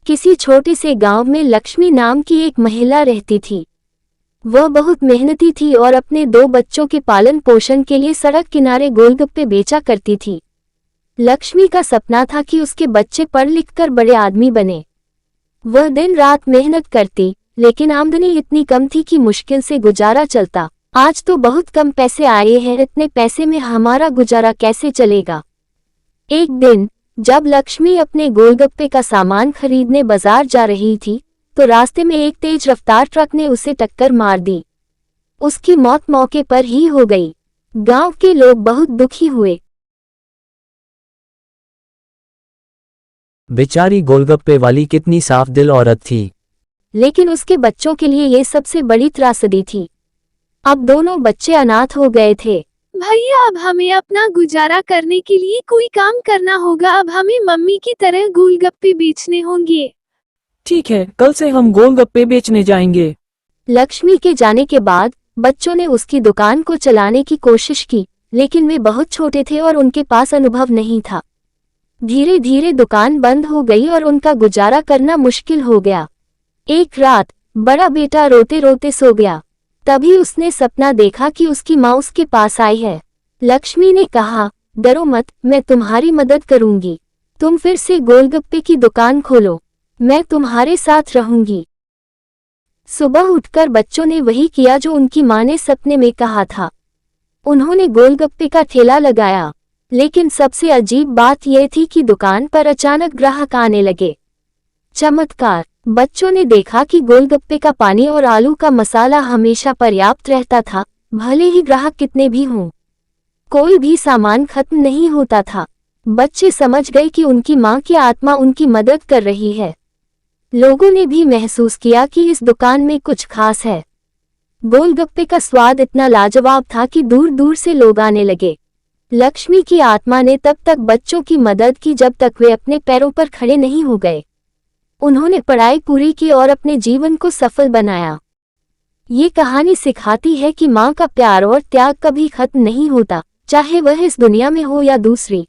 किसी छोटे से गांव में लक्ष्मी नाम की एक महिला रहती थी। वह बहुत मेहनती थी और अपने 2 बच्चों के पालन पोषण के लिए सड़क किनारे गोलगप्पे बेचा करती थी। लक्ष्मी का सपना था कि उसके बच्चे पढ़ लिख कर बड़े आदमी बने। वह दिन रात मेहनत करती, लेकिन आमदनी इतनी कम थी कि मुश्किल से गुजारा चलता। आज तो बहुत कम पैसे आए हैं, इतने पैसे में हमारा गुजारा कैसे चलेगा। एक दिन जब लक्ष्मी अपने गोलगप्पे का सामान खरीदने बाजार जा रही थी, तो रास्ते में एक तेज रफ्तार ट्रक ने उसे टक्कर मार दी। उसकी मौत मौके पर ही हो गई। गांव के लोग बहुत दुखी हुए। बेचारी गोलगप्पे वाली कितनी साफ दिल औरत थी। लेकिन उसके बच्चों के लिए ये सबसे बड़ी त्रासदी थी। अब दोनों बच्चे अनाथ हो गए थे। भैया, अब हमें अपना गुजारा करने के लिए कोई काम करना होगा। अब हमें मम्मी की तरह गोलगप्पे बेचने होंगे। ठीक है, कल से हम गोलगप्पे बेचने जाएंगे। लक्ष्मी के जाने के बाद बच्चों ने उसकी दुकान को चलाने की कोशिश की, लेकिन वे बहुत छोटे थे और उनके पास अनुभव नहीं था। धीरे धीरे दुकान बंद हो गई और उनका गुजारा करना मुश्किल हो गया। एक रात बड़ा बेटा रोते रोते सो गया। तभी उसने सपना देखा कि उसकी माँ उसके पास आई है। लक्ष्मी ने कहा, डरो मत, मैं तुम्हारी मदद करूंगी। तुम फिर से गोलगप्पे की दुकान खोलो, मैं तुम्हारे साथ रहूंगी। सुबह उठकर बच्चों ने वही किया जो उनकी माँ ने सपने में कहा था। उन्होंने गोलगप्पे का ठेला लगाया, लेकिन सबसे अजीब बात यह थी कि दुकान पर अचानक ग्राहक आने लगे। चमत्कार! बच्चों ने देखा कि गोलगप्पे का पानी और आलू का मसाला हमेशा पर्याप्त रहता था, भले ही ग्राहक कितने भी हों। कोई भी सामान खत्म नहीं होता था। बच्चे समझ गए कि उनकी माँ की आत्मा उनकी मदद कर रही है। लोगों ने भी महसूस किया कि इस दुकान में कुछ खास है। गोलगप्पे का स्वाद इतना लाजवाब था कि दूर दूर से लोग आने लगे। लक्ष्मी की आत्मा ने तब तक बच्चों की मदद की जब तक वे अपने पैरों पर खड़े नहीं हो गए। उन्होंने पढ़ाई पूरी की और अपने जीवन को सफल बनाया। ये कहानी सिखाती है कि माँ का प्यार और त्याग कभी खत्म नहीं होता, चाहे वह इस दुनिया में हो या दूसरी।